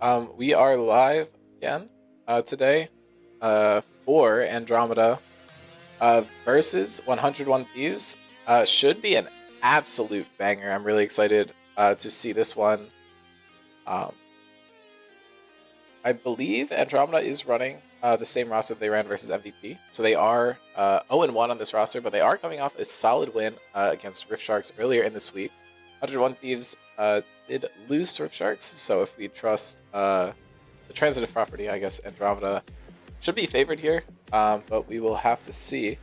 We are live again today for Andromeda versus 101 Thieves. Should be an absolute banger. I'm really excited to see this one. I believe Andromeda is running the same roster they ran versus MVP. So they are 0-1 on this roster, but they are coming off a solid win against Rift Sharks earlier in this week. 101 Thieves did lose to Rift Sharks, so if we trust the transitive property, I guess Andromeda should be favored here, but we will have to see.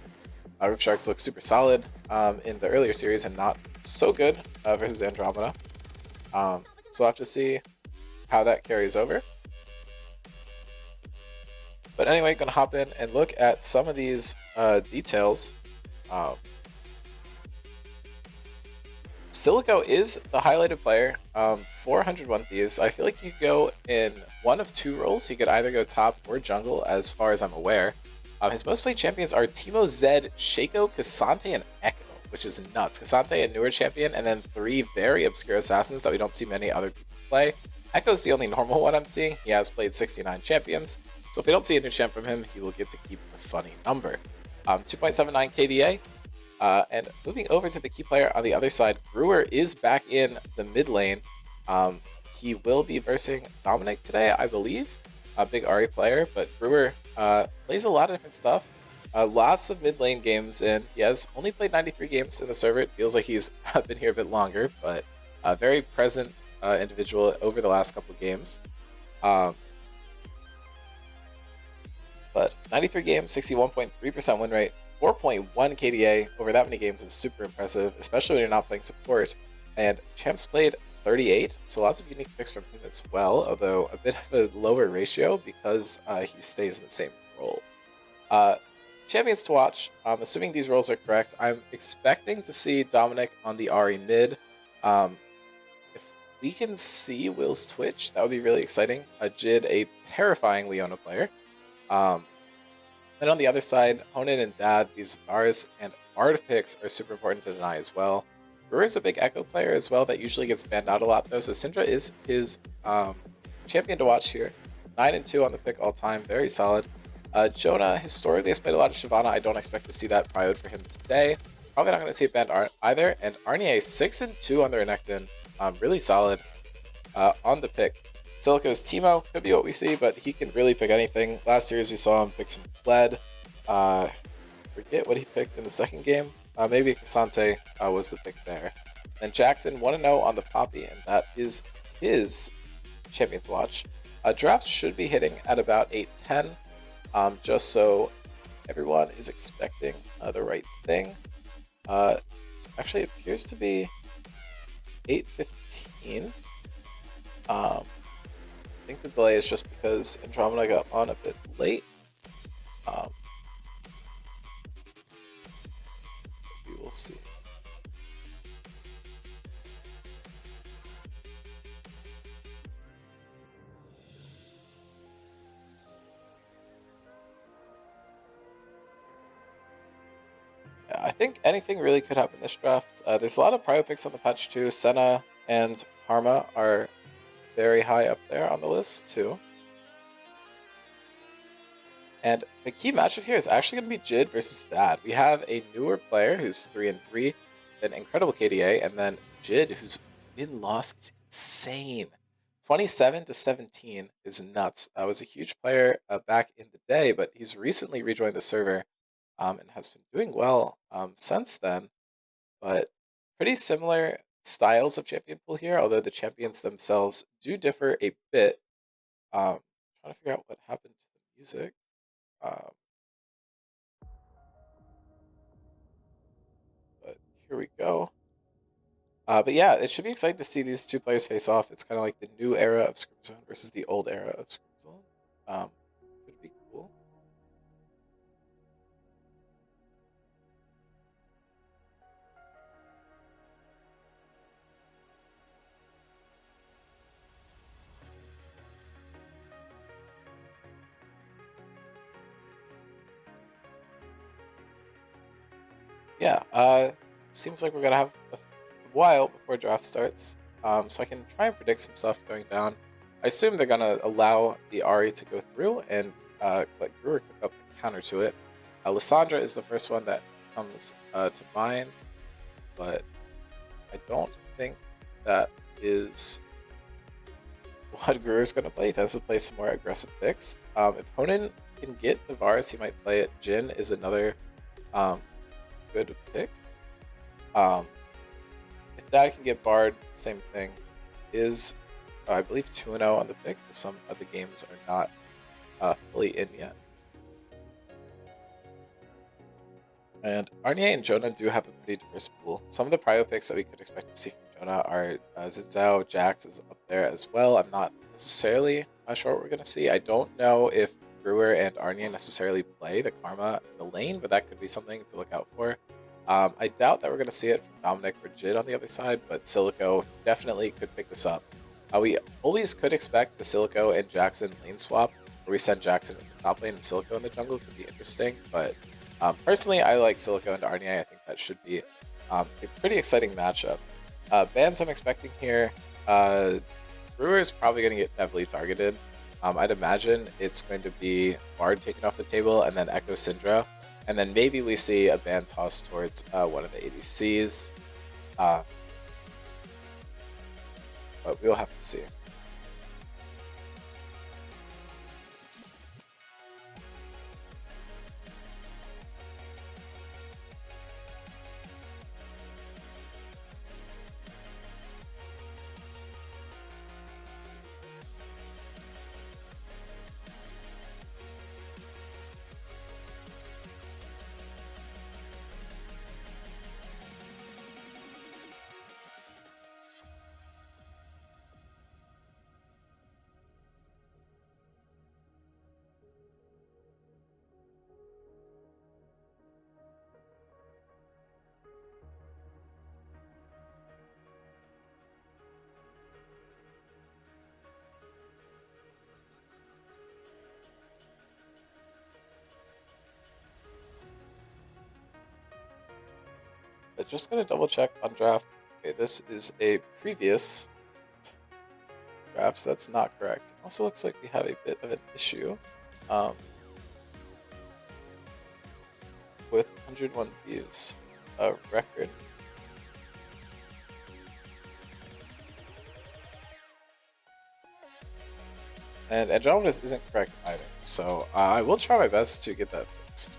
Rift Sharks look super solid in the earlier series and not so good versus Andromeda. So we'll have to see how that carries over. But anyway, gonna hop in and look at some of these details. Silico is the highlighted player for 101 Thieves. I feel like he could go in one of two roles. He could either go top or jungle, as far as I'm aware. His most played champions are Teemo, Zed, Shaco, Cassante, and Echo, which is nuts. Cassante, a newer champion, and then 3 very obscure assassins that we don't see many other people play. Echo's the only normal one I'm seeing. He has played 69 champions. So if we don't see a new champ from him, he will get to keep the funny number. 2.79 KDA. And moving over to the key player on the other side, Brewer is back in the mid lane. He will be versing Dominic today, I believe. A big Ahri player, but Brewer plays a lot of different stuff. Lots of mid lane games in. He has only played 93 games in the server. It feels like he's been here a bit longer, but a very present individual over the last couple of games. But 93 games, 61.3% win rate, 4.1 KDA over that many games is super impressive, especially when you're not playing support. And Champs played 38, so lots of unique picks from him as well, although a bit of a lower ratio because he stays in the same role. Champions to watch, assuming these roles are correct, I'm expecting to see Dominic on the Ahri mid. If we can see Will's Twitch, that would be really exciting. Jid, a terrifying Leona player. Then on the other side, Honan and Dad, these Varus and Bard picks are super important to deny as well. Brewer's a big Echo player as well that usually gets banned out a lot though, so Syndra is his champion to watch here. 9-2 on the pick all time, very solid. Jonah historically has played a lot of Shyvana. I don't expect to see that prioed for him today. Probably not going to see it banned either. And Arnier 6-2 on the Renekton, really solid on the pick. Silico's Teemo could be what we see, but he can really pick anything. Last series we saw him pick some Fled. Forget what he picked in the second game. Maybe Cassante was the pick there. Then Jackson 1-0 on the Poppy, and that is his champion to watch. Drafts should be hitting at about 8:10, just so everyone is expecting the right thing. Actually, it appears to be 8:15. I think the delay is just because Andromeda got on a bit late. We will see. Yeah, I think anything really could happen this draft. There's a lot of prio picks on the patch too. Senna and Parma are very high up there on the list too. And the key matchup here is actually going to be Jid versus Dad. We have a newer player who's 3-3, an incredible KDA, and then Jid, whose win-loss is insane. 27-17 is nuts. Was a huge player back in the day, but he's recently rejoined the server and has been doing well since then. But pretty similar styles of champion pool here, although the champions themselves do differ a bit. Trying to figure out what happened to the music. But here we go. But yeah, it should be exciting to see these two players face off. It's kind of like the new era of Scrims Zone versus the old era of Scrims Zone. Could be cool. Yeah, seems like we're gonna have a while before draft starts, so I can try and predict some stuff going down. I assume they're gonna allow the Ari to go through and let Brewer cook up a counter to it. Lysandra is the first one that comes to mind, but I don't think that is what Brewer's going to play. He tends to play some more aggressive picks. If Honan can get the Vars, he might play it. Jin is another good pick. If Dad can get Bard, same thing. Is I believe 2-0 on the pick. Some of the games are not fully in yet. And Arnier and Jonah do have a pretty diverse pool. Some of the prio picks that we could expect to see from Jonah are Zinzao, Jax is up there as well. I'm not necessarily sure what we're going to see. I don't know if Brewer and Arnier necessarily play the Karma in the lane, but that could be something to look out for. I doubt that we're going to see it from Dominic or Jid on the other side, but Silico definitely could pick this up. We always could expect the Silico and Jackson lane swap, where we send Jackson in the top lane and Silico in the jungle. Could be interesting, but personally, I like Silico and Arnier. I think that should be a pretty exciting matchup. Bans I'm expecting here, Brewer is probably going to get heavily targeted. I'd imagine it's going to be Bard taken off the table and then Echo Syndra. And then maybe we see a ban toss towards one of the ADCs. But we'll have to see. But just gonna double check on draft. Okay, this is a previous draft, so that's not correct. It also looks like we have a bit of an issue with 101 views record. And Andromeda isn't correct either, so I will try my best to get that fixed.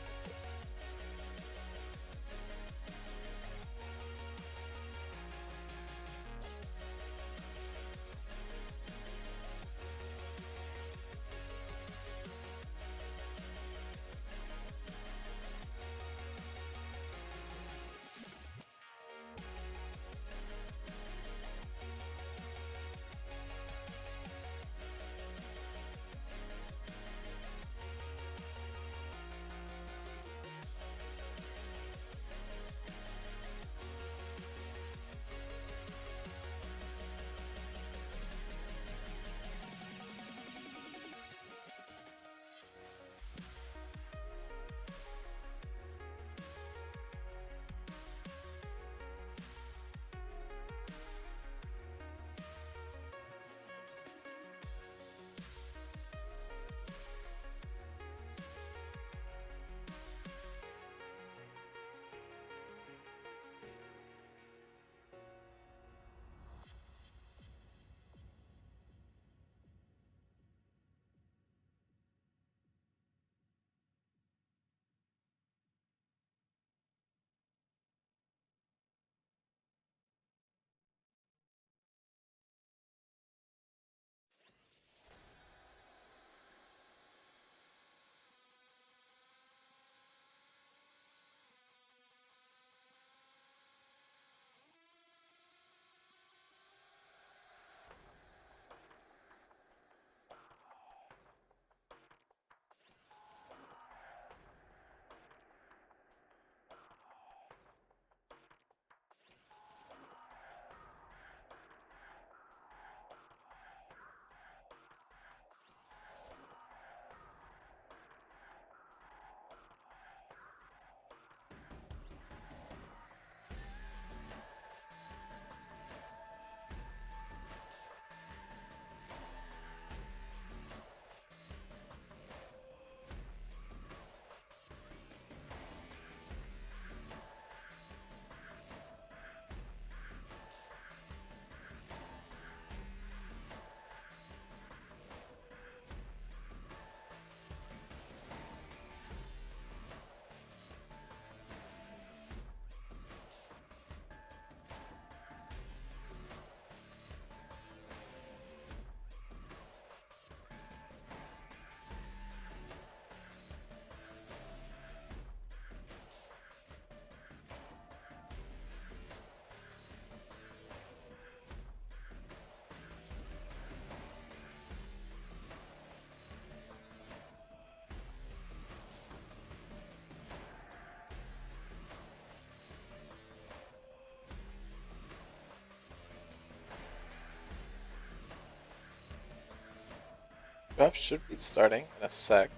Draft should be starting in a sec.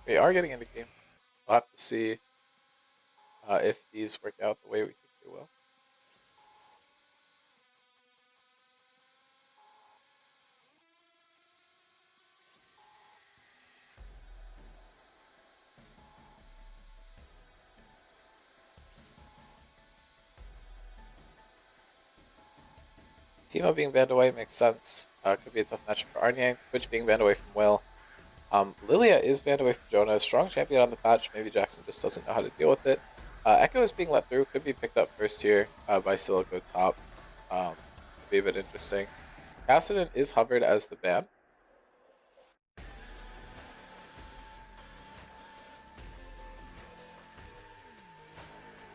We are getting into game. We'll have to see if these work out the way we think they will. Timo being banned away makes sense. Could be a tough matchup for Arnie. Twitch being banned away from Will. Lilia is banned away from Jonah. Strong champion on the patch. Maybe Jackson just doesn't know how to deal with it. Echo is being let through. Could be picked up first here by Silico top. Could be a bit interesting. Cassidy is hovered as the ban.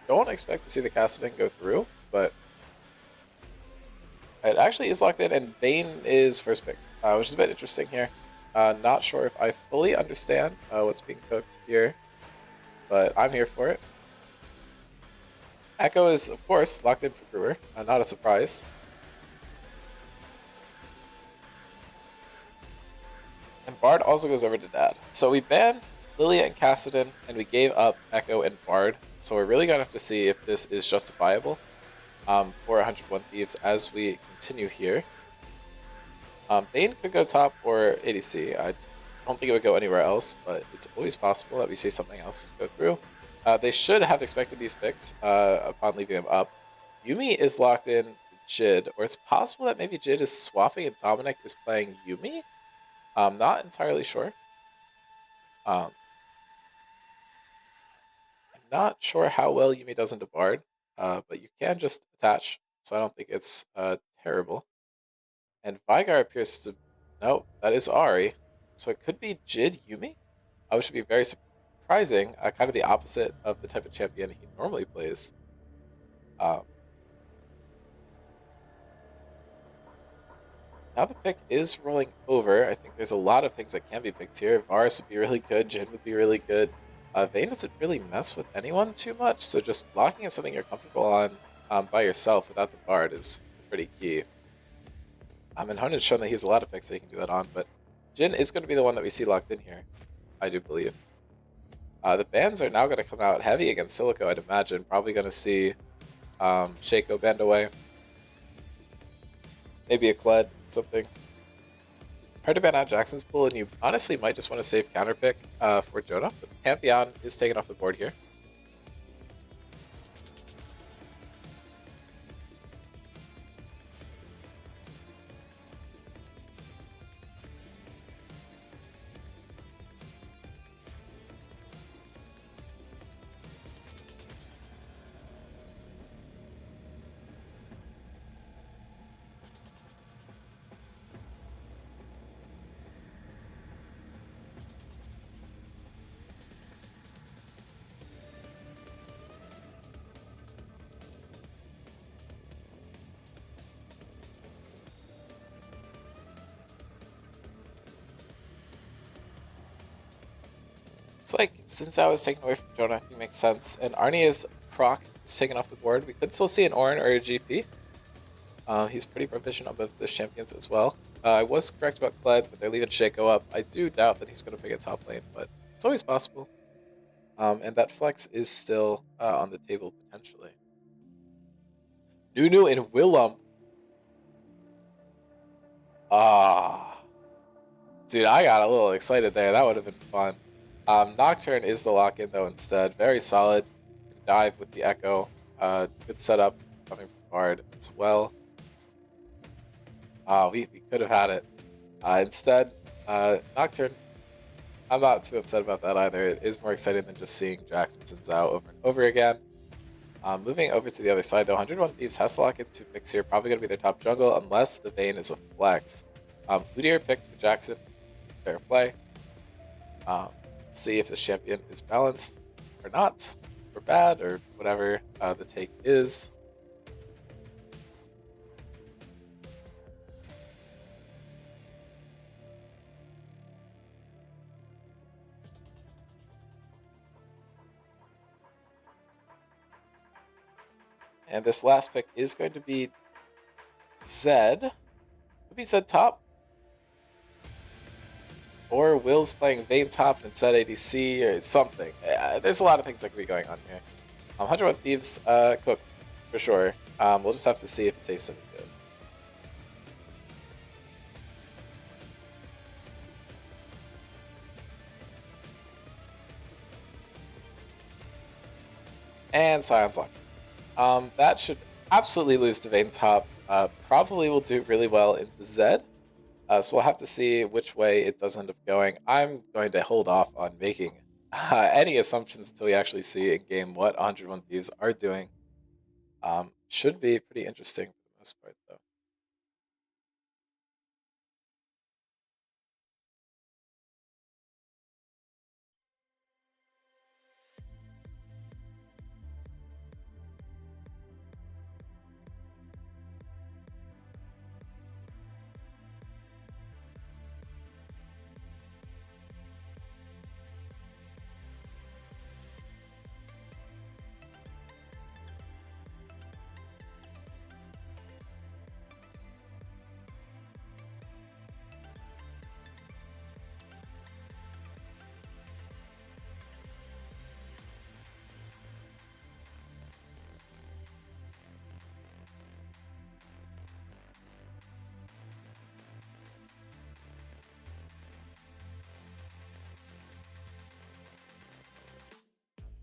Don't expect to see the Cassidy go through, but it actually is locked in, and Bane is first pick, which is a bit interesting here. Not sure if I fully understand what's being cooked here, but I'm here for it. Echo is, of course, locked in for Brewer. Not a surprise. And Bard also goes over to Dad. So we banned Lilia and Cassidy, and we gave up Echo and Bard. So we're really going to have to see if this is justifiable for 101 Thieves as we continue here. Bane could go top or ADC. I don't think it would go anywhere else, but it's always possible that we see something else go through. They should have expected these picks upon leaving them up. Yuumi is locked in Jid, or it's possible that maybe Jid is swapping and Dominic is playing Yuumi. I'm not entirely sure. I'm not sure how well Yuumi does into Bard, but you can just attach, so I don't think it's terrible. And Vigar appears to... No, that is Ari. So it could be Jid Yuumi, which would be very surprising. Kind of the opposite of the type of champion he normally plays. Now the pick is rolling over. I think there's a lot of things that can be picked here. Varus would be really good. Jin would be really good. Vayne doesn't really mess with anyone too much, so just locking in something you're comfortable on by yourself without the Bard is pretty key. And Honen's shown that he has a lot of picks that he can do that on, but Jin is going to be the one that we see locked in here, I do believe. The bans are now going to come out heavy against Silico, I'd imagine. Probably going to see Shaco banned away. Maybe a Kled, something. Hard to ban out Jackson's pool, and you honestly might just want to save counterpick for Jonah, but Pantheon is taken off the board here. It's like, since I was taken away from Jonah, I think it makes sense. And Arnie is Croc is taken off the board. We could still see an Orin or a GP. He's pretty proficient on both the champions as well. I was correct about Kled, but they're leaving Shaco up. I do doubt that he's going to pick a top lane, but it's always possible. And that flex is still on the table potentially. Nunu and Willem. Dude, I got a little excited there. That would have been fun. Nocturne is the lock-in though instead. Very solid. Dive with the Echo. Good setup coming from Bard as well. We could have had it. Instead, Nocturne. I'm not too upset about that either. It is more exciting than just seeing Jackson's and Zhao over and over again. Moving over to the other side, though, 101 Thieves has to lock in 2 picks here. Probably going to be their top jungle, unless the Vayne is a flex. Udyr picked for Jackson. Fair play. See if the champion is balanced or not, or bad, or whatever the take is. And this last pick is going to be Zed. Could be Zed top. Or Will's playing Vayne top and Zed ADC or something. There's a lot of things that could be going on here. 101 Thieves cooked, for sure. We'll just have to see if it tastes any good. And Scion's Lock. That should absolutely lose to Vayne top. Probably will do really well into Zed. So we'll have to see which way it does end up going. I'm going to hold off on making any assumptions until we actually see in game what 101 Thieves are doing. Should be pretty interesting for the most part, though.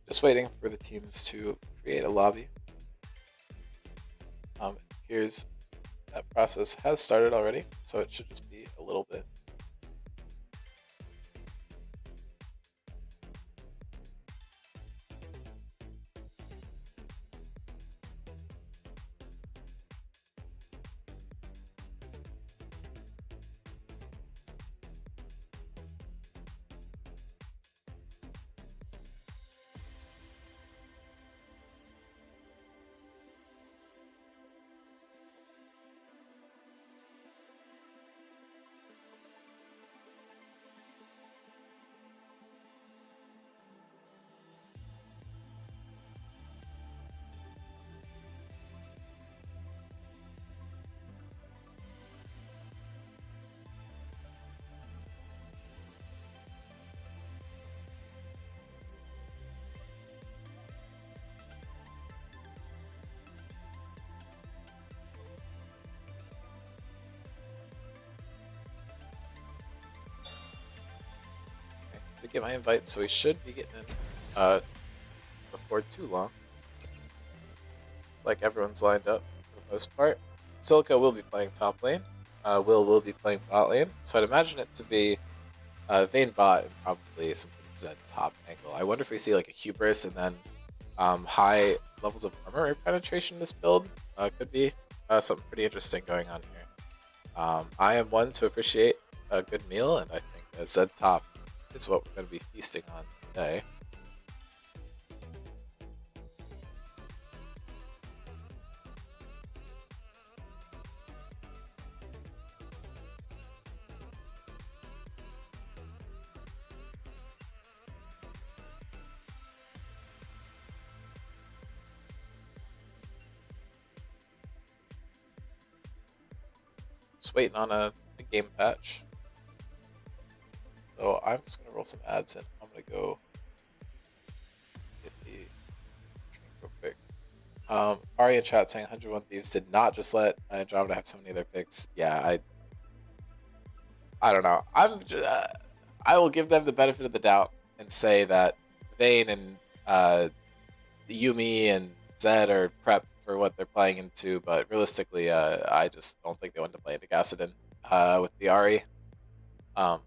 Just waiting for the teams to create a lobby. Here's that process has started already, so it should just be a little bit. To get my invite, so we should be getting in before too long. It's like everyone's lined up for the most part. Silica will be playing top lane. Will be playing bot lane. So I'd imagine it to be Vayne bot and probably some Zed top angle. I wonder if we see like a hubris and then high levels of armor penetration in this build. Could be something pretty interesting going on here. I am one to appreciate a good meal, and I think Zed top is what we're going to be feasting on today. Just waiting on a game patch. So I'm just gonna roll some ads and I'm gonna go get the drink real quick. Ari in chat saying 101 Thieves did not just let Andromeda have so many of their picks. Yeah, I don't know. I will give them the benefit of the doubt and say that Vayne and Yumi and Zed are prepped for what they're playing into, but realistically, I just don't think they want to play into Gassadin with the Ari. Um,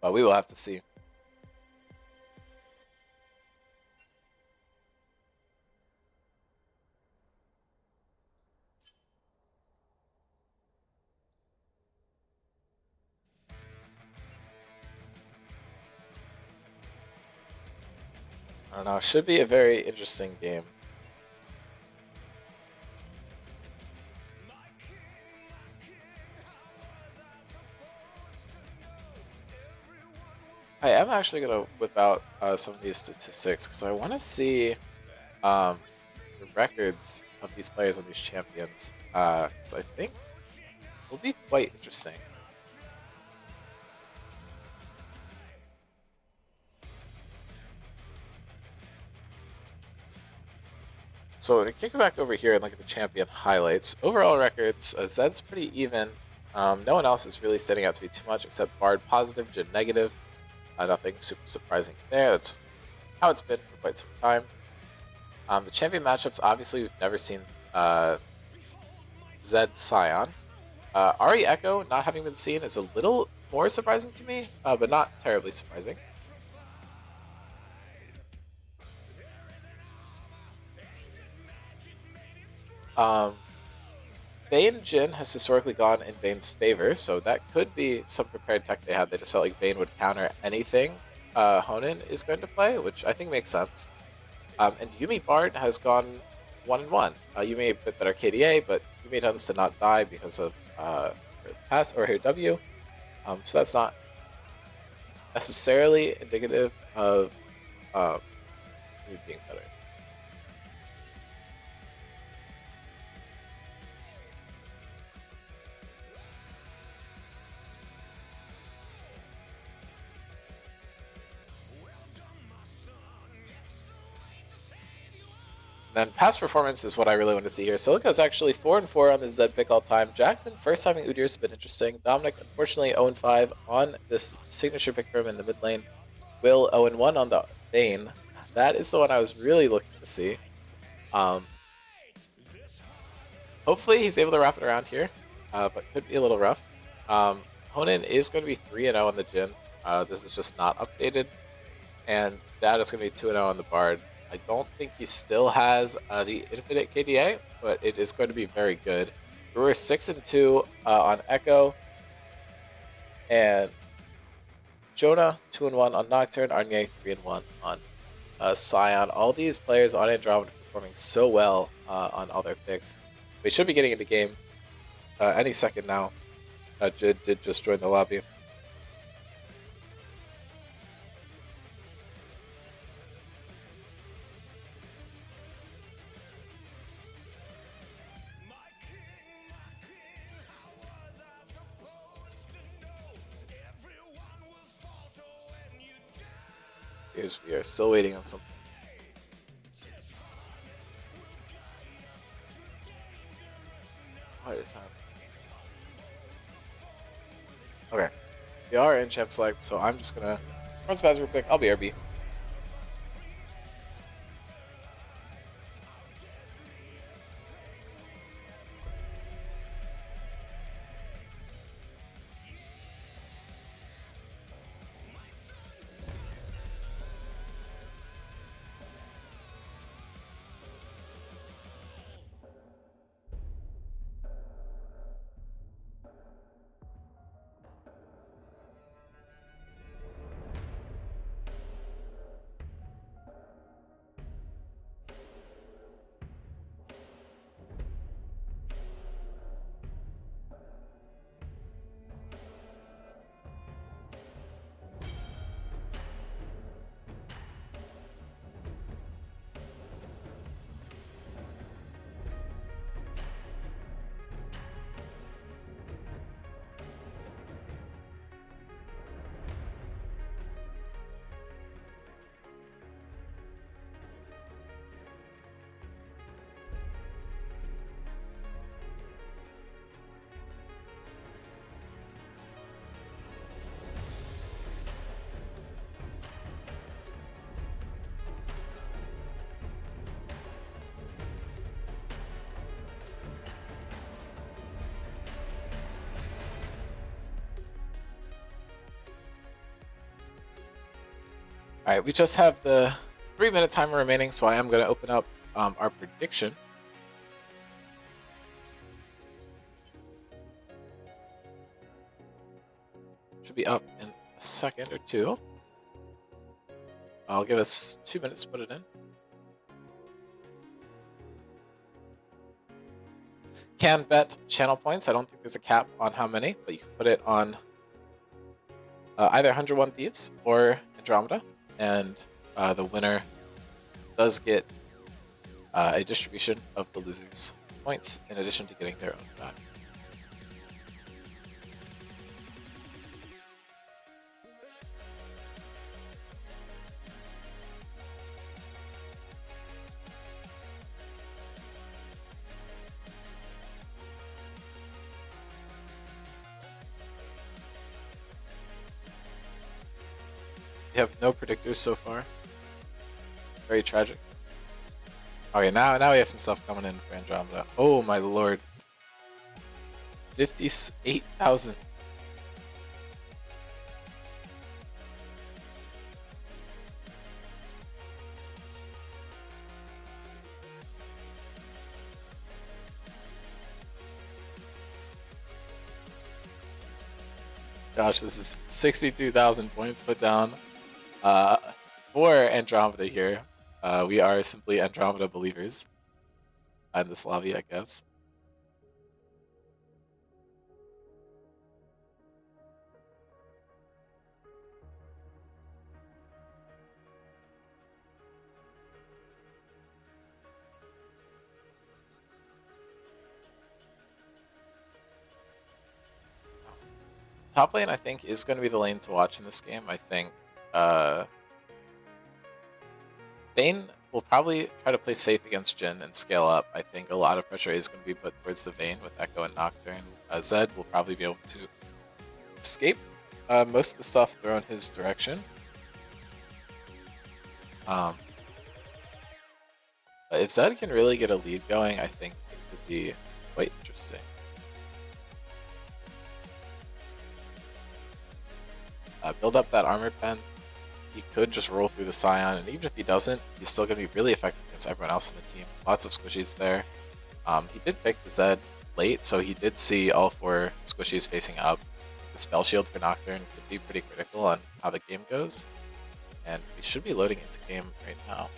but we will have to see. I don't know. Should be a very interesting game. I am actually going to whip out some of these statistics because I want to see the records of these players on these champions. Because I think it will be quite interesting. So to kick it back over here and look at the champion highlights, overall records, Zed's pretty even. No one else is really standing out to be too much except Bard positive, Jin negative. Nothing super surprising there. That's how it's been for quite some time. The champion matchups, obviously, we've never seen Zed Scion. Ari Echo not having been seen is a little more surprising to me, but not terribly surprising. Vayne Jin has historically gone in Vayne's favor, so that could be some prepared tech they had. They just felt like Vayne would counter anything Honan is going to play, which I think makes sense. And Yuumi Bard has gone 1-1. Yuumi a bit better KDA, but Yuumi tends to not die because of her pass or her W. So that's not necessarily indicative of Yuumi being better. And then past performance is what I really want to see here. Silica's actually 4-4 on the Zed pick all time. Jackson, first timing Udyr has been interesting. Dominic, unfortunately, 0-5 on this signature pick for him in the mid lane. Will 0-1 on the Vayne. That is the one I was really looking to see. Hopefully he's able to wrap it around here, but could be a little rough. Honan is going to be 3-0 on the Jin. This is just not updated. And that is going to be 2-0 on the Bard. I don't think he still has the infinite KDA, but it is going to be very good. Brewer 6-2 on Echo. And Jonah 2-1 on Nocturne. Arnye 3-1 on Scion. All these players on Andromeda performing so well on all their picks. We should be getting into game any second now. Jid did just join the lobby. We are still waiting on something. What is happening? Okay. We are in champ select, so I'm just gonna run some ads real quick. I'll be RB. All right, we just have the 3-minute timer remaining, so I am going to open up our prediction. Should be up in a second or two. I'll give us 2 minutes to put it in. Can bet channel points. I don't think there's a cap on how many, but you can put it on either 101 Thieves or Andromeda, and the winner does get a distribution of the loser's points in addition to getting their own back. We have no predictors so far. Very tragic. Okay, now we have some stuff coming in for Andromeda. Oh my lord. 58,000. Gosh, this is 62,000 points put down for Andromeda here. We are simply Andromeda believers in this lobby, I guess. Top lane, I think, is going to be the lane to watch in this game. I think Vayne will probably try to play safe against Jhin and scale up. I think a lot of pressure is going to be put towards the Vayne with Echo and Nocturne. Zed will probably be able to escape most of the stuff thrown his direction. But if Zed can really get a lead going, I think it could be quite interesting. Build up that armored pen. He could just roll through the Scion, and even if he doesn't, he's still going to be really effective against everyone else on the team. Lots of squishies there. He did pick the Zed late, so he did see all 4 squishies facing up. The spell shield for Nocturne could be pretty critical on how the game goes, and we should be loading into game right now.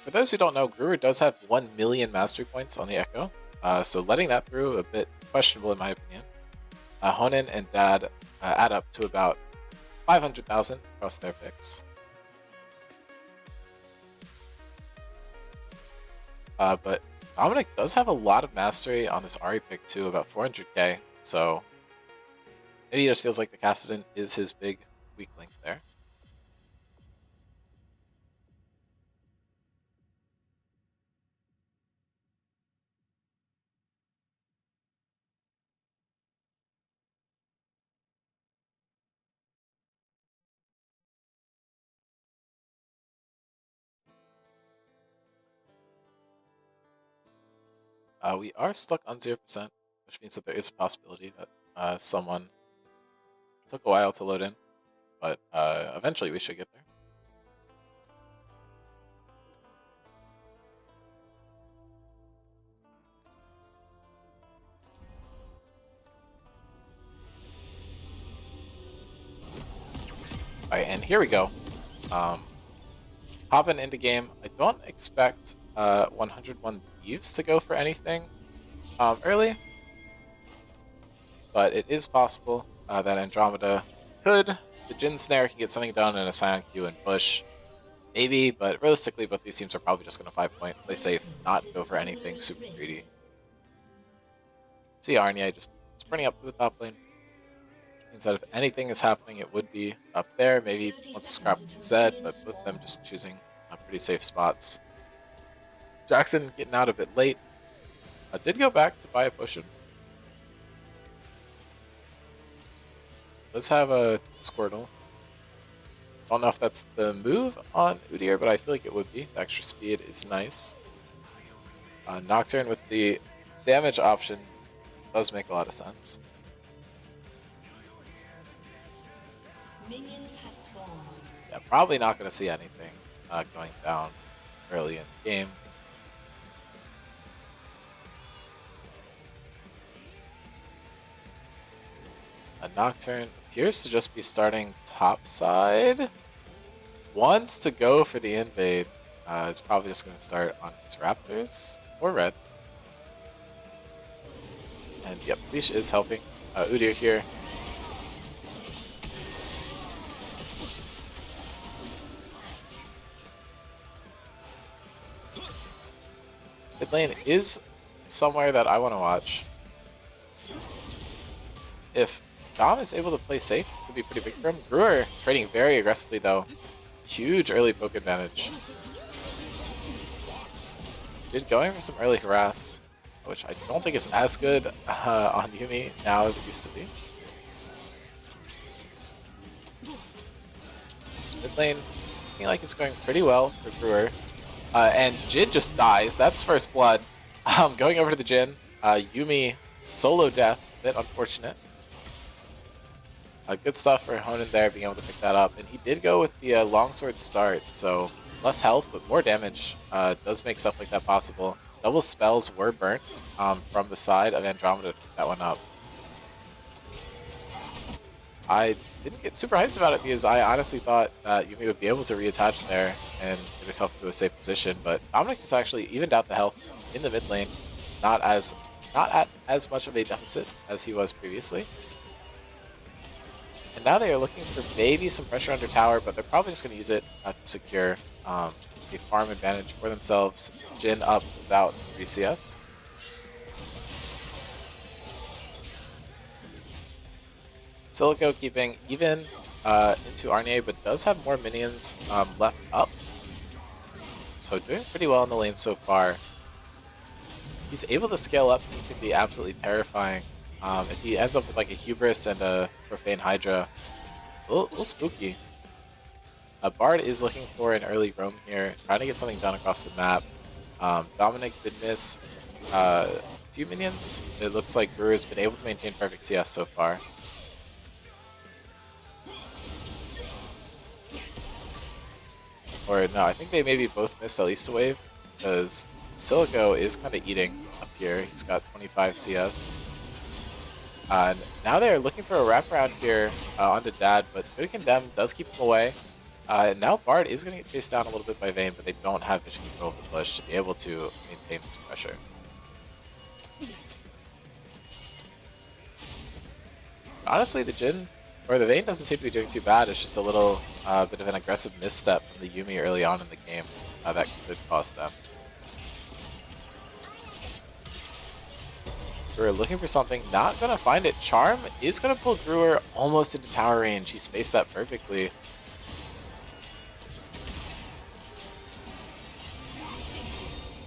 For those who don't know, Gruer does have 1 million mastery points on the Echo, so letting that through a bit questionable in my opinion. Honin and Dad add up to about 500,000 across their picks. But Dominic does have a lot of mastery on this Ahri pick too, about 400k, so maybe he just feels like the Kassadin is his big weak link there. We are stuck on 0%, which means that there is a possibility that someone took a while to load in, but eventually we should get there. Alright, and here we go. Hopping into game. I don't expect 101 Thieves to go for anything early, but it is possible that Andromeda could. The Jhin snare can get something done in a Scion Q and push. Maybe, but realistically, both these teams are probably just going to 5-point, play safe, not go for anything super greedy. See Arnia just sprinting up to the top lane. Means that if anything is happening, it would be up there. Maybe wants to scrap with Zed, but both of them just choosing pretty safe spots. Jackson getting out a bit late. Did go back to buy a potion. does have a Squirtle. Don't know if that's the move on Udyr, but I feel like it would be. The extra speed is nice. Nocturne with the damage option does make a lot of sense. Minions have spawned. Yeah, probably not going to see anything going down early in the game. A Nocturne appears to just be starting topside. Wants to go for the invade. It's probably just going to start on his Raptors or red. And yep, Leash is helping Udyr here. Mid lane is somewhere that I want to watch. If Dom is able to play safe, it could be pretty big for him. Brewer trading very aggressively though. Huge early poke advantage. Did going for some early harass, which I don't think is as good on Yuumi now as it used to be. This mid lane looking like it's going pretty well for Brewer. And Jin just dies. That's first blood. Going over to the Jin. Yuumi solo death. A bit unfortunate. Good stuff for Honan there, being able to pick that up. And he did go with the longsword start, so less health, but more damage does make stuff like that possible. Double spells were burnt from the side of Andromeda to pick that one up. I didn't get super hyped about it because I honestly thought that Yuumi would be able to reattach there and get herself into a safe position, but Dominic has actually evened out the health in the mid lane, not at as much of a deficit as he was previously. And now they are looking for maybe some pressure under tower, but they're probably just going to use it to secure a farm advantage for themselves. Jin up about 3 CS. Silico keeping even into Arnie, but does have more minions left up. So doing pretty well in the lane so far. He's able to scale up, he could be absolutely terrifying. If he ends up with like a Hubris and a Profane Hydra, a little spooky. Bard is looking for an early roam here, trying to get something done across the map. Dominic did miss a few minions. It looks like Brewer's been able to maintain perfect CS so far. Or no, I think they maybe both missed at least a wave, because Silico is kind of eating up here. He's got 25 CS. Now they're looking for a wraparound here onto Dad, but Good Condemn does keep him away. Now Bard is going to get chased down a little bit by Vayne, but they don't have vision control of the push to be able to maintain this pressure. Honestly, the Vayne doesn't seem to be doing too bad. It's just a little bit of an aggressive misstep from the Yuumi early on in the game that could cost them. Brewer looking for something, not gonna find it. Charm is gonna pull Brewer almost into tower range. He spaced that perfectly.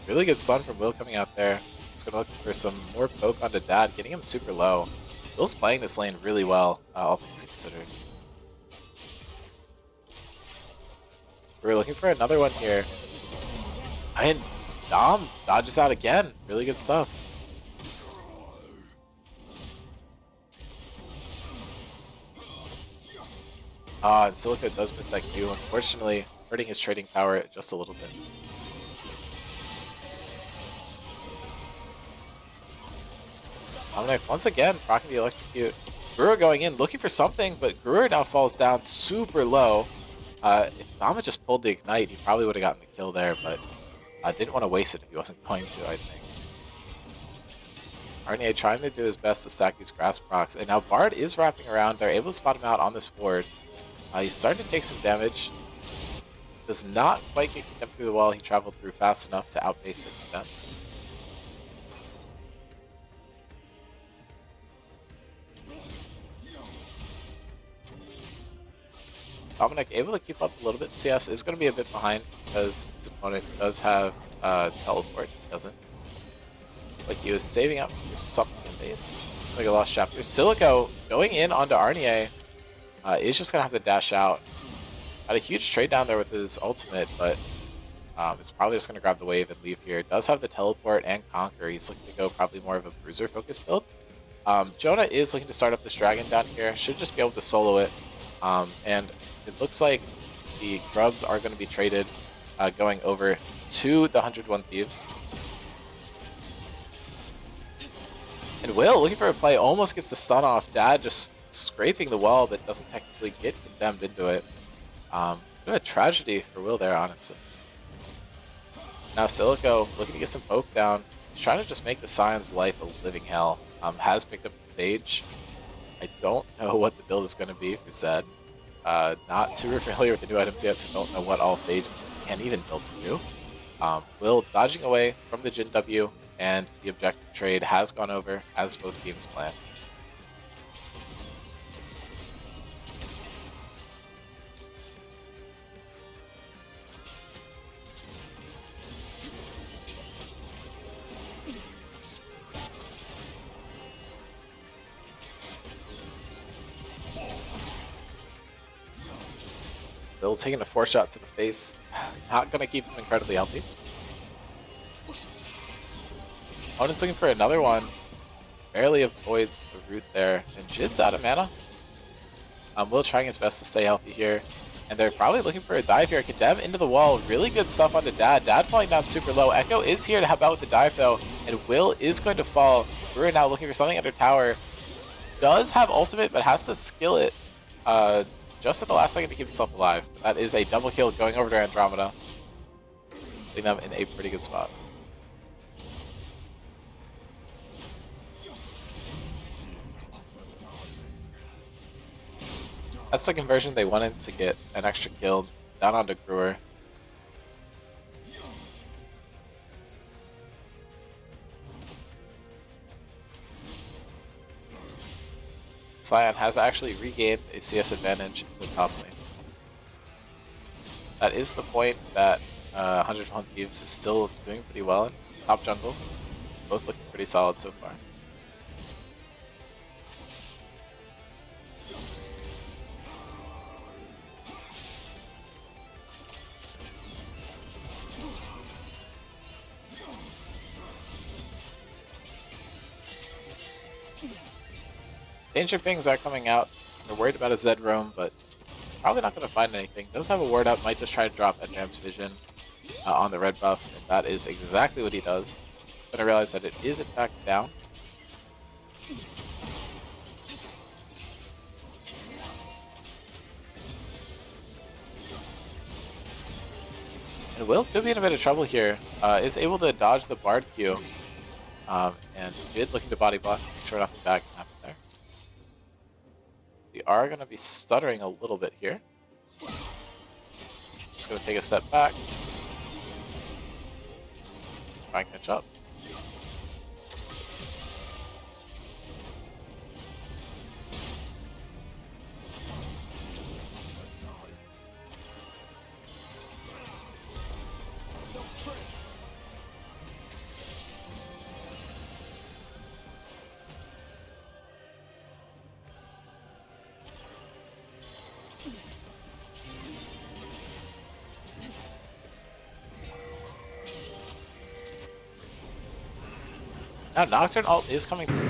Really good stun from Will coming out there. He's gonna look for some more poke onto Dad, getting him super low. Will's playing this lane really well, all things considered. We're looking for another one here. And Dom dodges out again. Really good stuff. And Silico does miss that Q, unfortunately, hurting his trading power just a little bit. Dominic once again rocking the electrocute. Brewer going in, looking for something, but Brewer now falls down super low. If Dama just pulled the ignite, he probably would have gotten the kill there, but I didn't want to waste it if he wasn't going to, I think. Arnie trying to do his best to stack these grass procs, and now Bard is wrapping around. They're able to spot him out on this ward. He's starting to take some damage. Does not quite get condemned through the wall. He traveled through fast enough to outpace the condemn. Dominic able to keep up a little bit. CS is going to be a bit behind because his opponent does have teleport. He doesn't. It's like he was saving up for something in base. Looks like a lost chapter. Silico going in onto Arnie. is just going to have to dash out. Had a huge trade down there with his ultimate, but is probably just going to grab the wave and leave here. Does have the teleport and conquer. He's looking to go probably more of a bruiser focused build. Jonah is looking to start up this dragon down here. Should just be able to solo it. And it looks like the grubs are going to be traded going over to the 101 Thieves. And Will, looking for a play, almost gets the stun off. Dad just scraping the wall, but doesn't technically get condemned into it. Bit of a tragedy for Will there, honestly. Now Silico looking to get some poke down. He's trying to just make the Scion's life a living hell. Has picked up Phage. I don't know what the build is going to be for Zed. Not super familiar with the new items yet, so don't know what all Phage can even build to. Will dodging away from the Jin W, and the objective trade has gone over as both teams planned. Bill taking a 4-shot to the face. Not going to keep him incredibly healthy. Opponent's looking for another one. Barely avoids the root there. And Jin's out of mana. Will trying his best to stay healthy here. And they're probably looking for a dive here. Condemn into the wall. Really good stuff onto Dad. Dad falling down super low. Echo is here to help out with the dive though. And Will is going to fall. We're now looking for something under tower. Does have ultimate, but has to skill it. Just at the last second to keep himself alive. That is a double kill going over to Andromeda. Putting them in a pretty good spot. That's the conversion they wanted to get an extra kill down onto Brewer. Scion has actually regained a CS advantage in the top lane. That is the point that 101 Thieves is still doing pretty well in top jungle. Both looking pretty solid so far. Danger pings are coming out. They're worried about a Zed roam, but it's probably not going to find anything. Does have a ward up, might just try to drop Advanced Vision on the red buff, and that is exactly what he does. But I realize that it is in fact down. And Will could be in a bit of trouble here. Is able to dodge the Bard Q. And Jid looking to body block, make sure nothing bad can happen there. We are going to be stuttering a little bit here. Just going to take a step back. Try and catch up. Now Nocturne ult is coming through.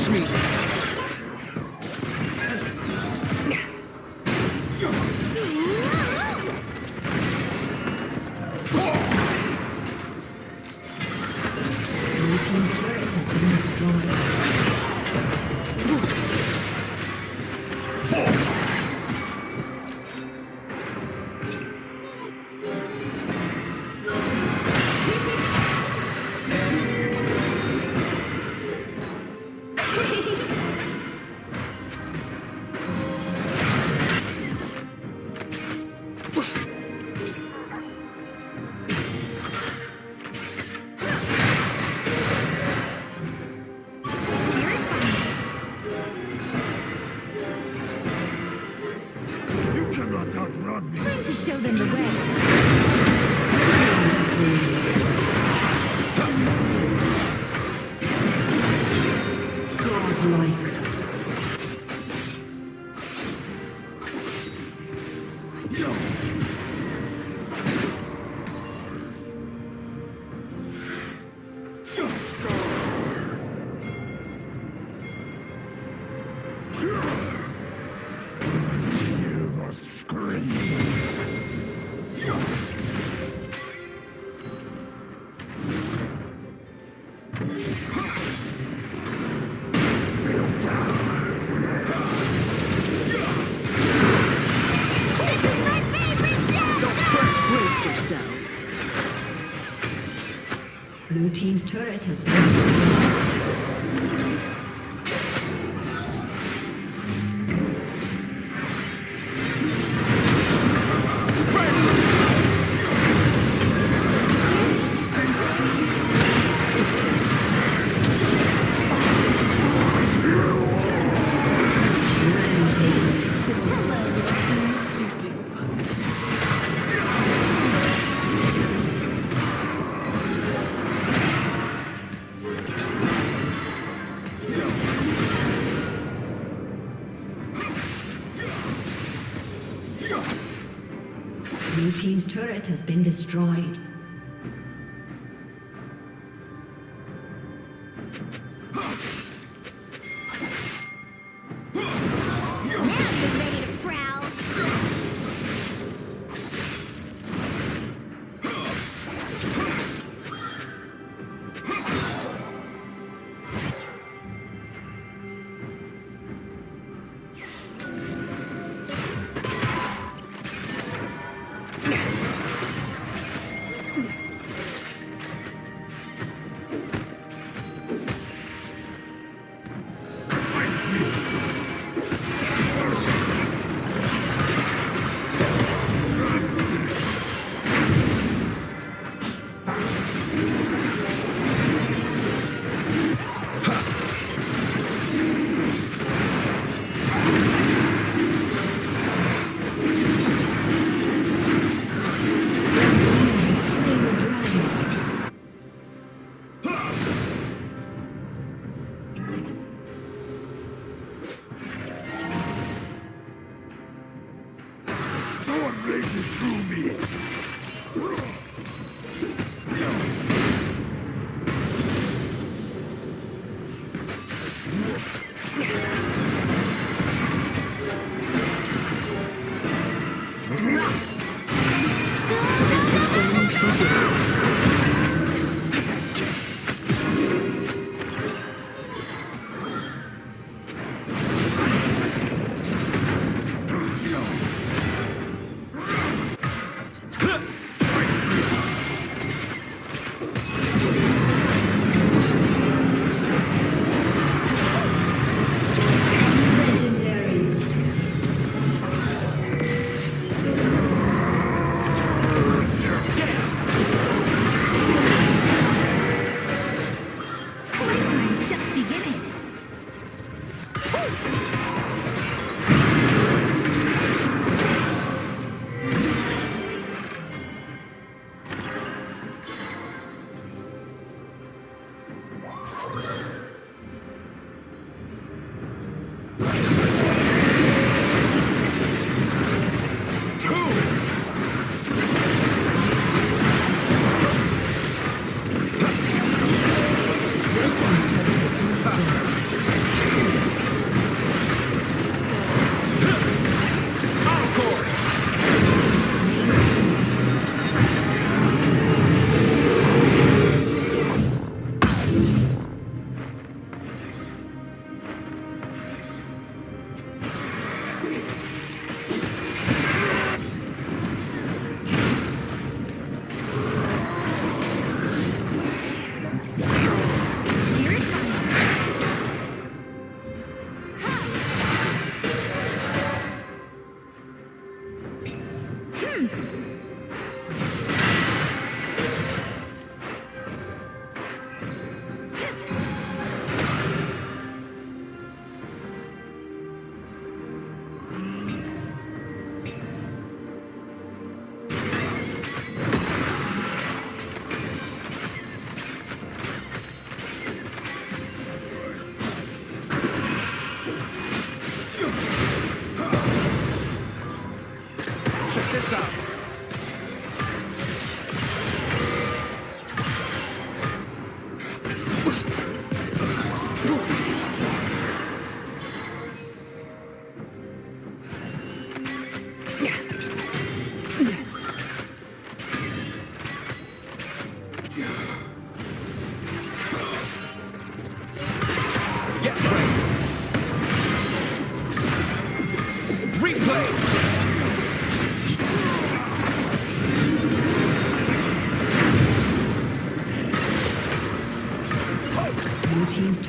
me. Time to show them the way. Godlike. Blue team's turret has been Blue team's turret has been destroyed.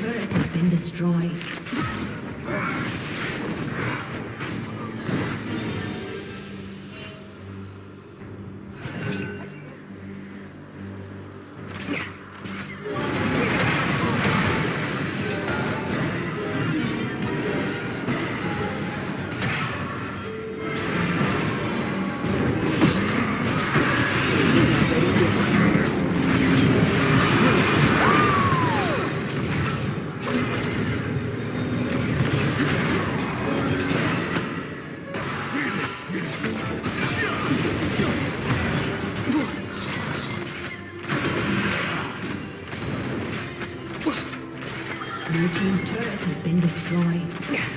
turret has been destroyed. Blue team's turret has been destroyed.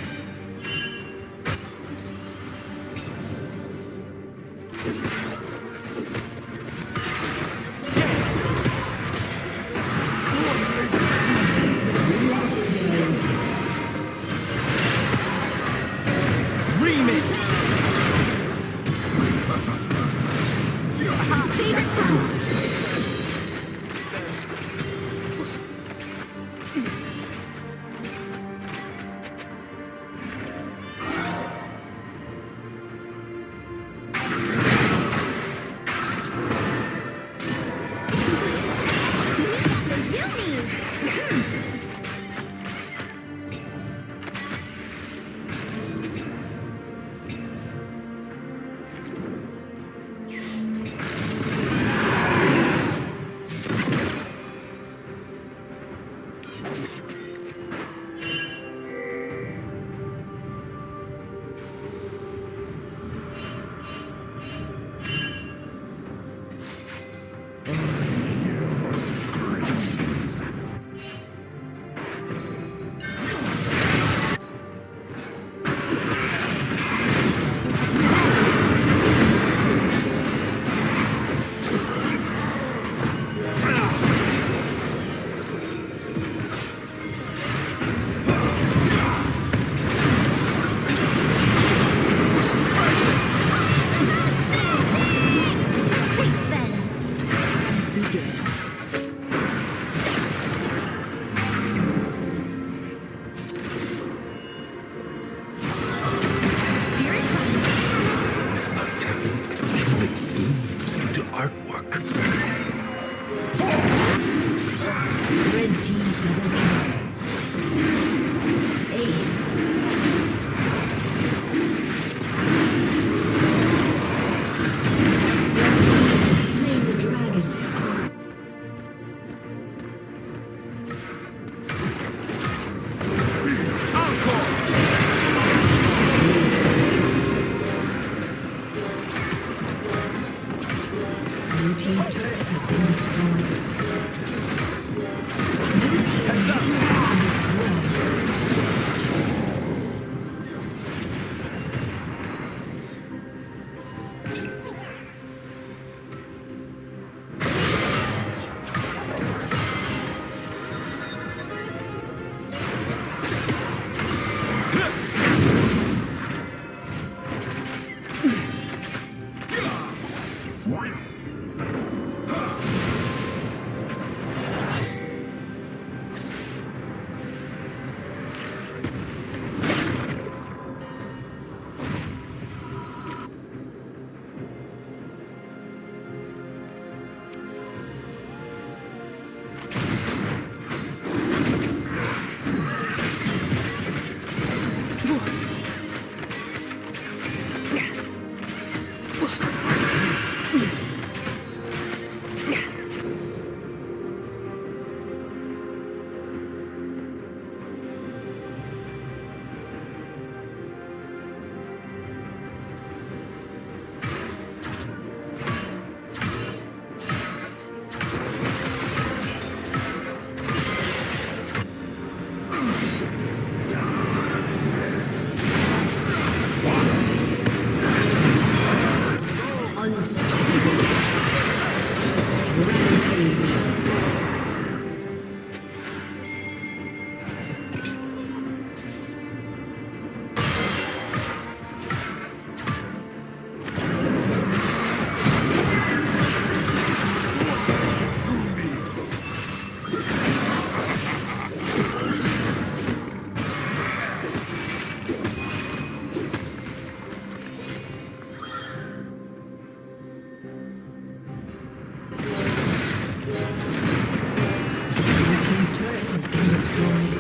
turret has been destroyed.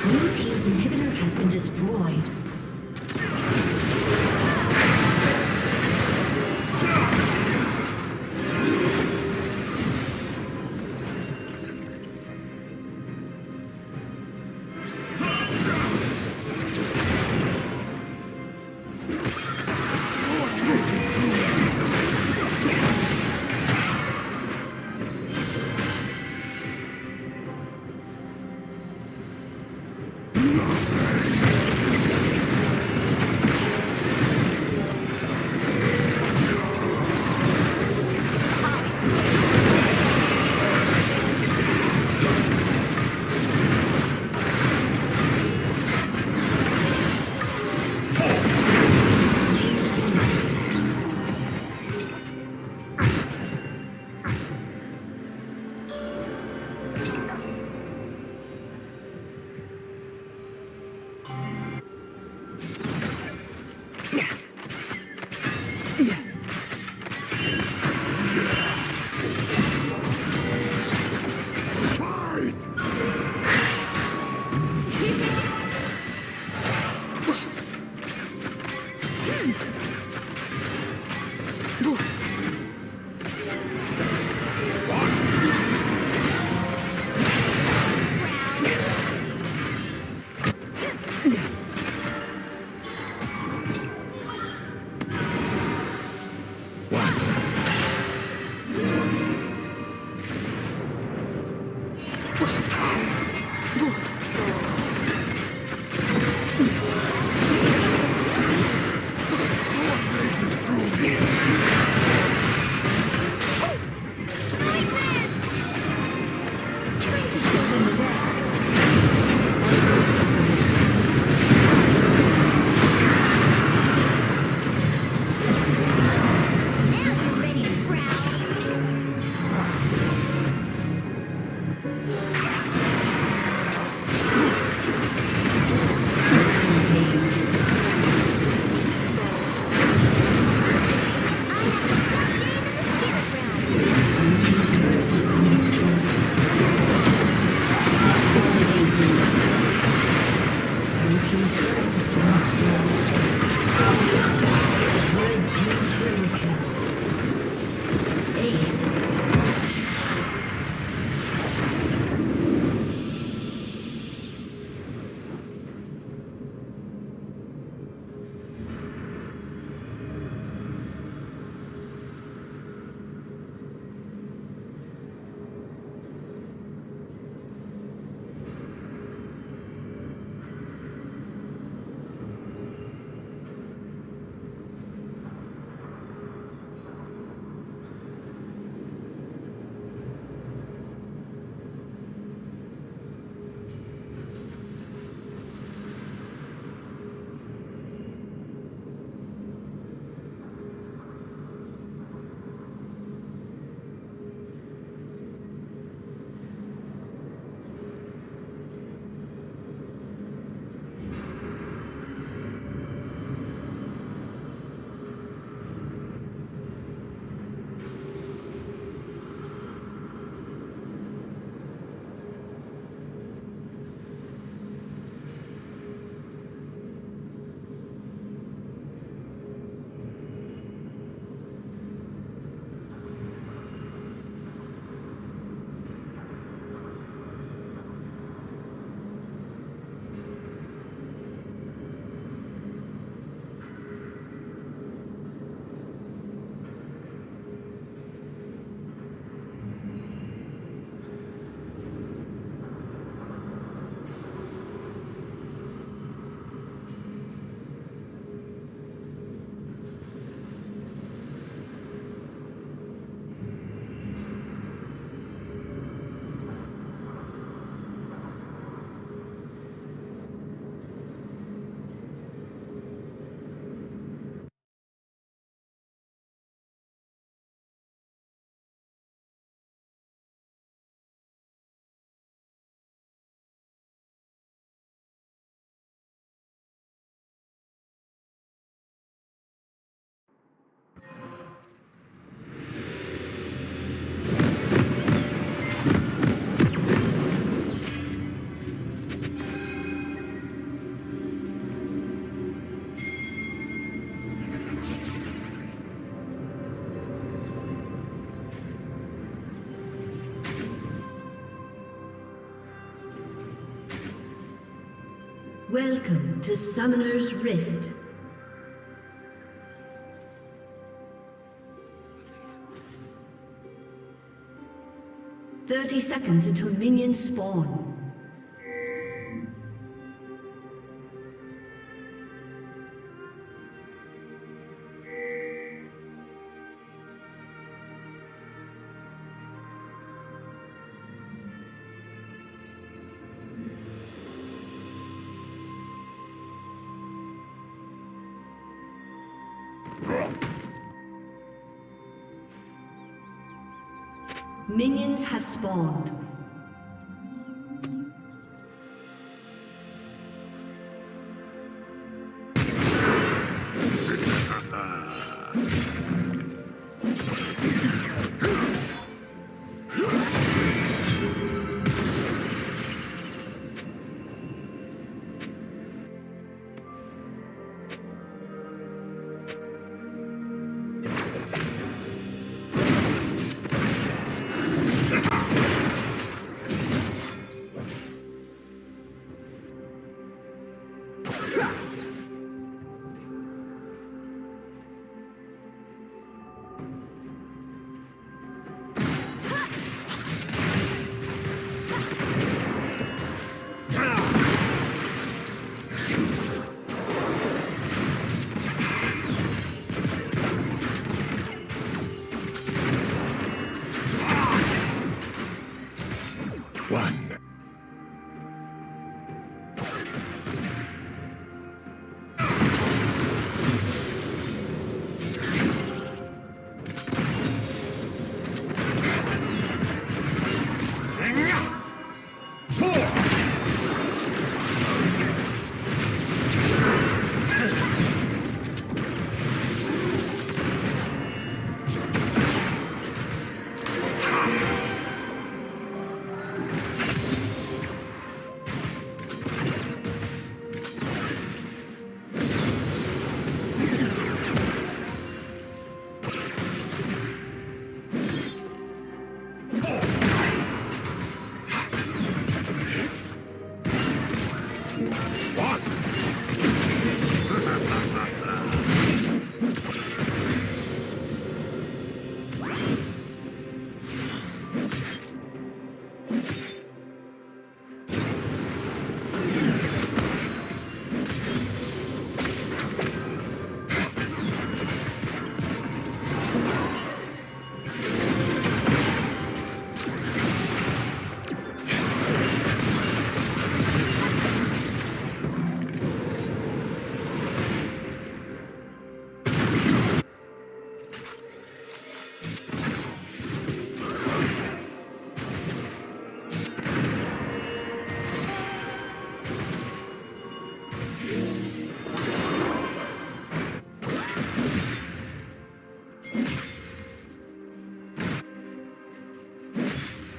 Blue team's inhibitor has been destroyed. Welcome to Summoner's Rift. "30 seconds until minions spawn. Minions have spawned.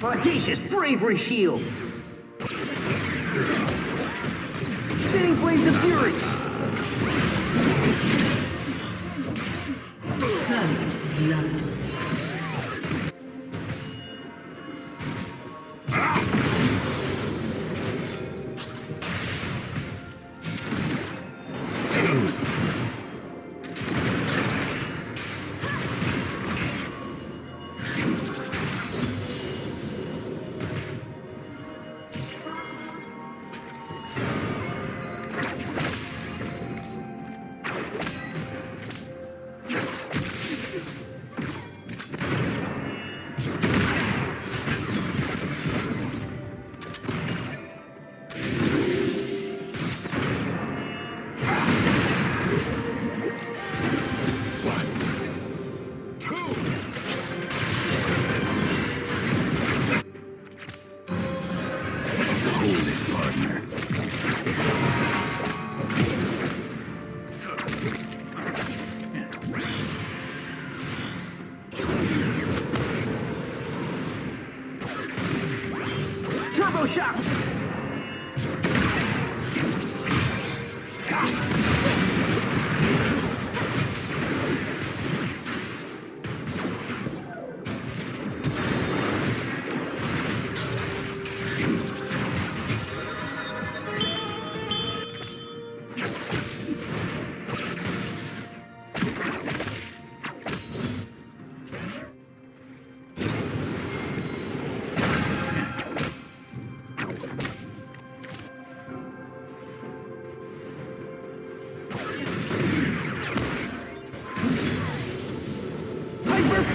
Audacious bravery shield! Spinning flames of fury! First blood.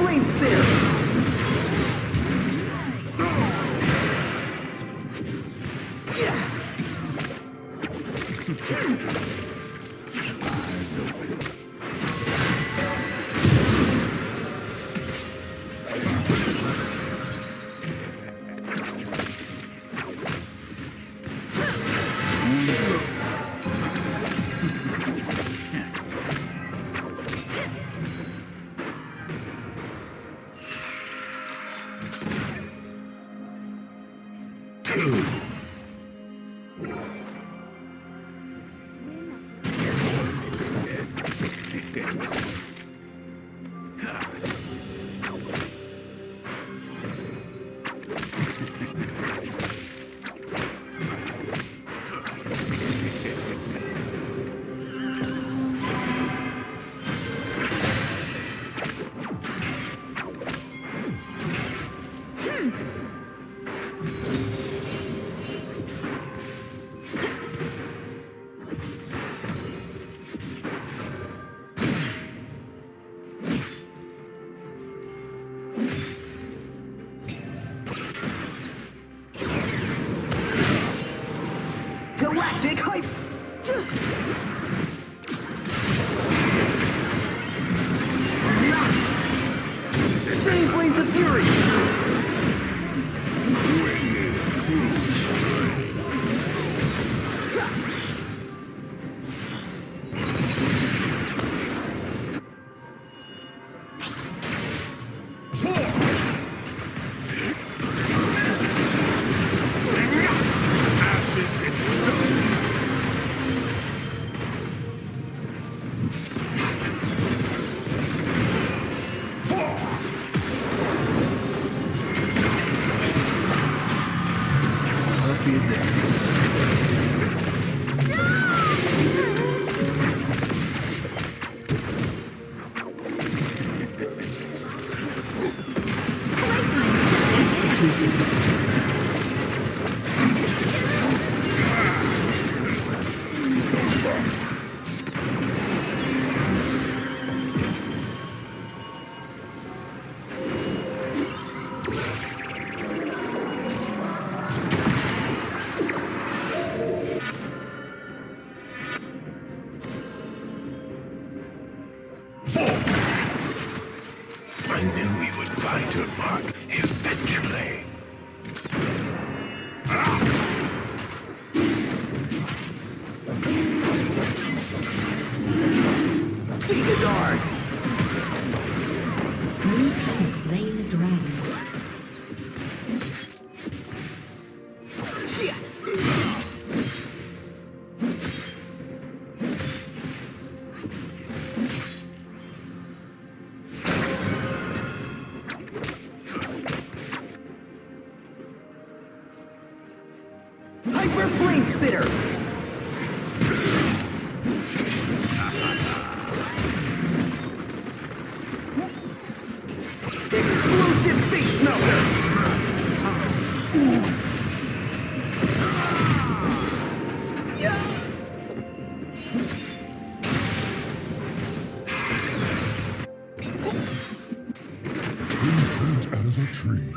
flame spitter! Galactic hype! Spinning flames of fury! I knew you would find your mark eventually. Giga Guard! Blue team has slain the dragon. Hyper flame spitter! Explosive face melter! As a tree.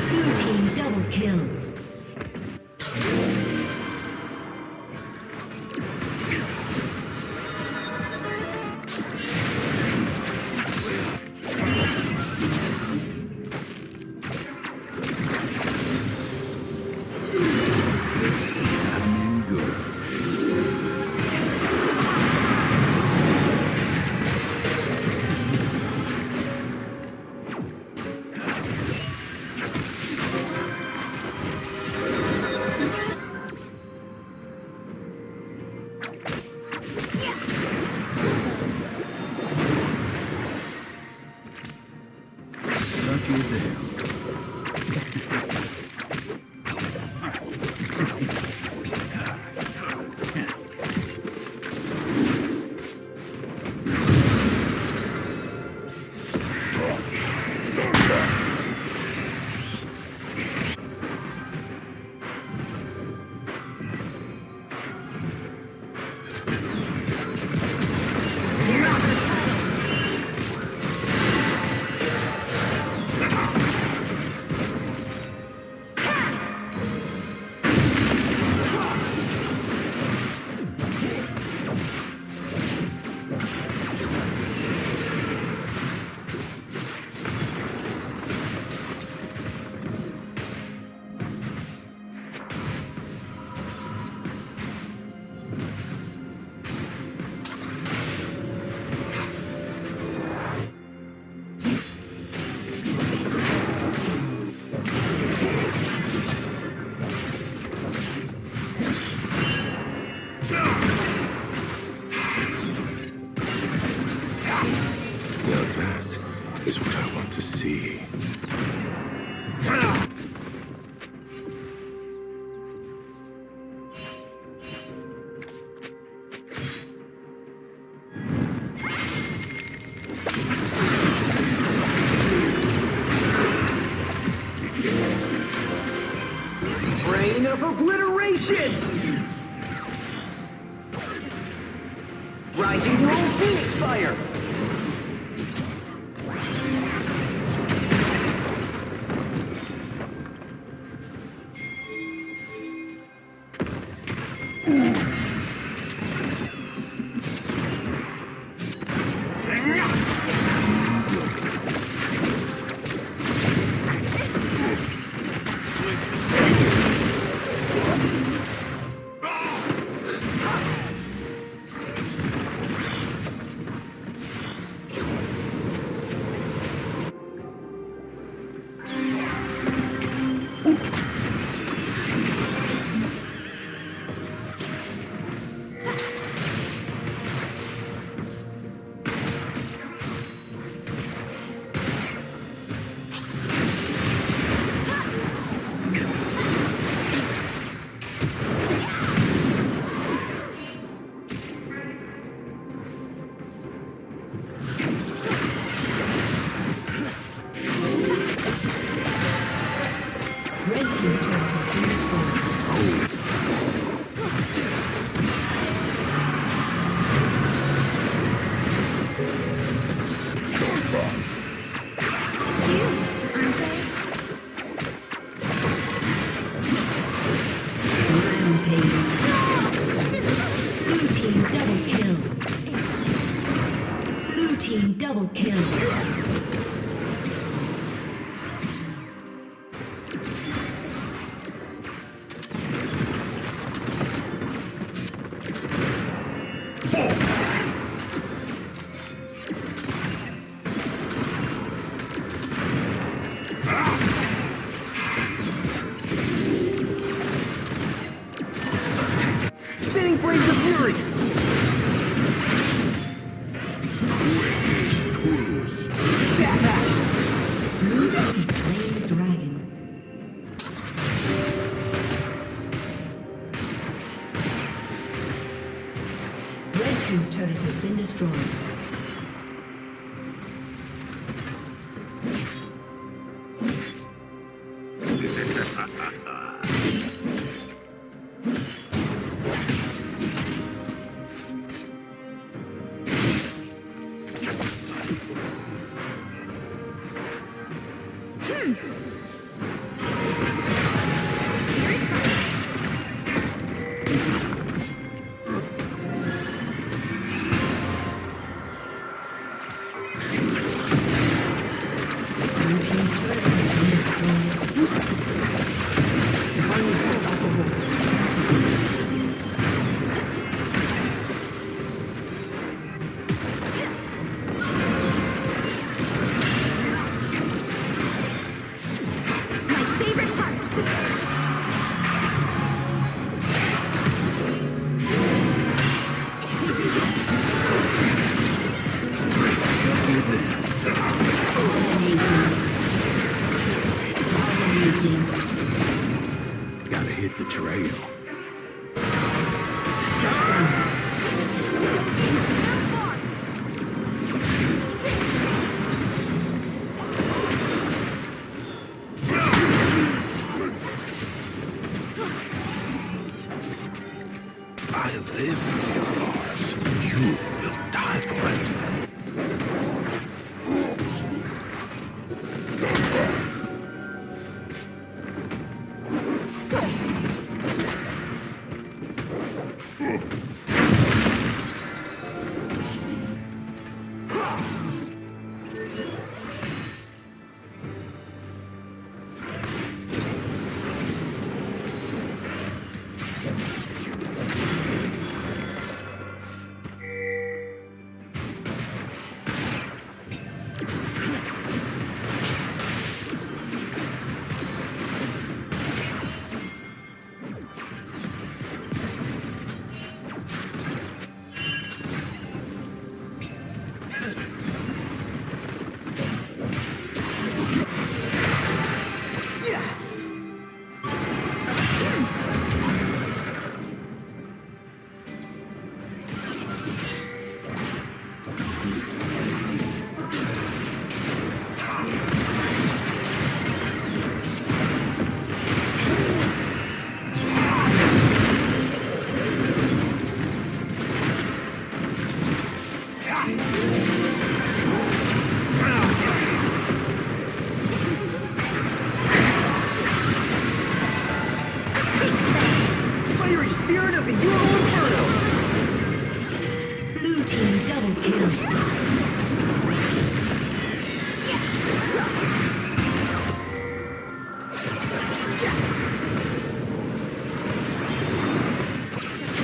Blue team double kill. see. Brain of obliteration! Rising roll Phoenix Fire! Double kill. Spinning Blades of Fury! Blue team slain the dragon. Red team's turret has been destroyed. Gotta hit the trail. I live for your cause. You will die for it.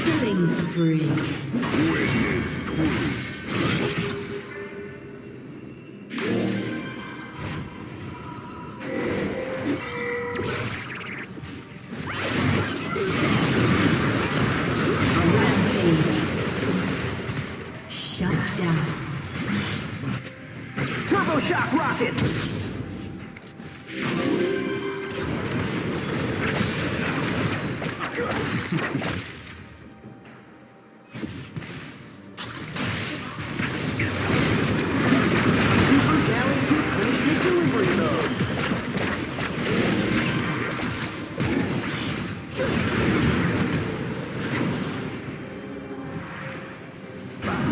Killing spree. Witness twist. Shut down. Turbo shock rockets! Super Galaxy punishment delivery mode.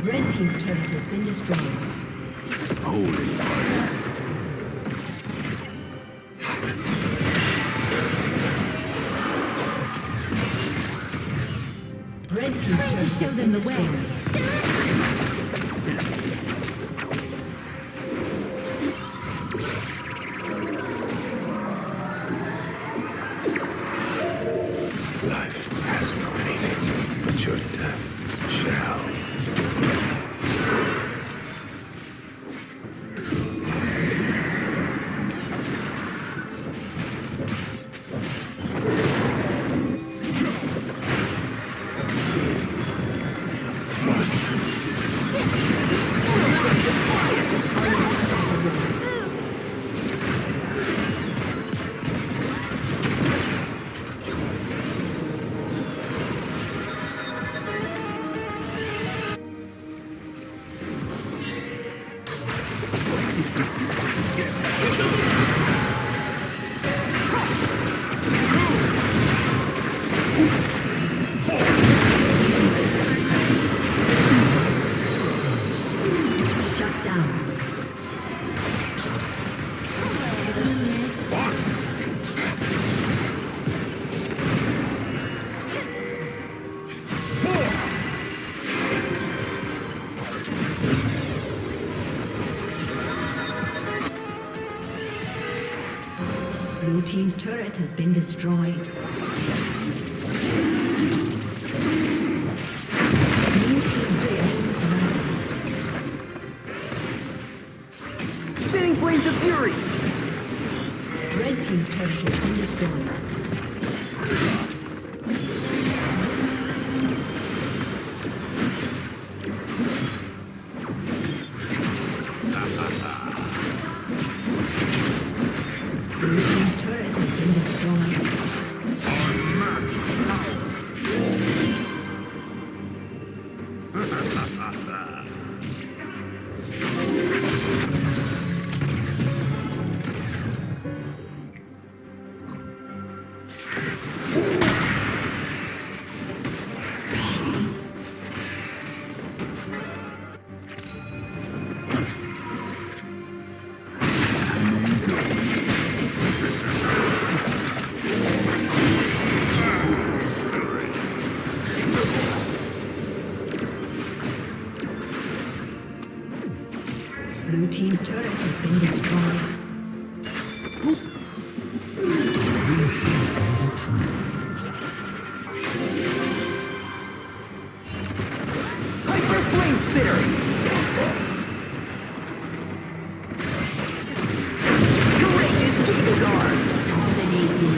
Red team's turret has been destroyed. Holy fire. Red team's turret show them the way. Life has no meaning, but your death shall. Shut down. Blue team's turret has been destroyed. Blue team slain. Spinning flames of fury! Red team's turret has been destroyed. Blue team's turret has been destroyed. Blue team's turret has been destroyed. Hyper flame spitter! Courageous Giga Guard! Dominating.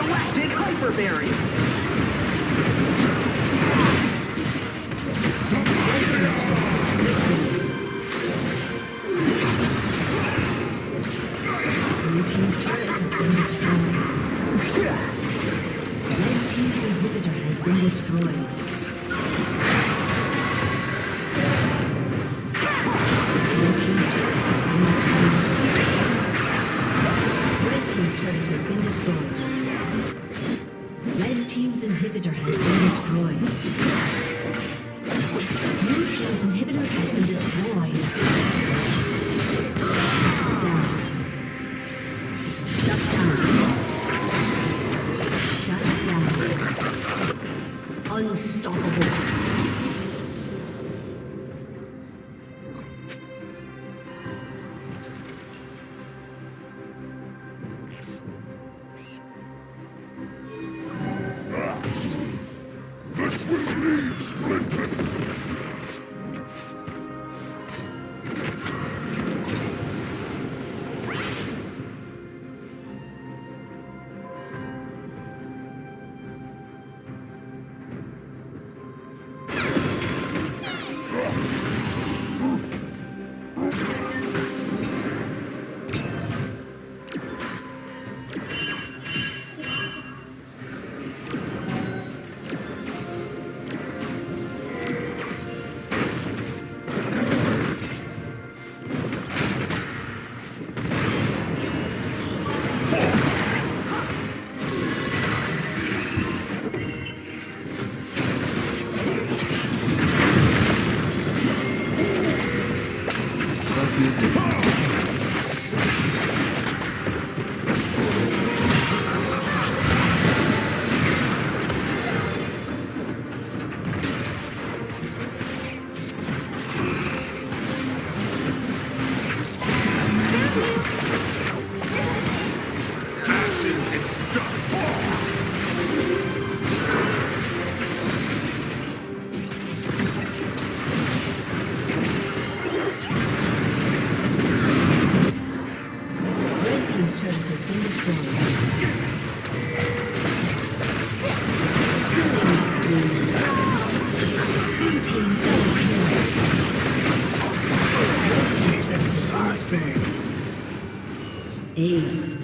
Galactic Hyperberry. Blue team's turret has been destroyed. Red team's inhibitor has been destroyed. Blue team's turret has been destroyed. Red team's turret has been destroyed. Red team's inhibitor has been destroyed. Blue team's inhibitor has been destroyed. Down. Shut down. Shut down. Unstoppable. This will leave splinters. Ace.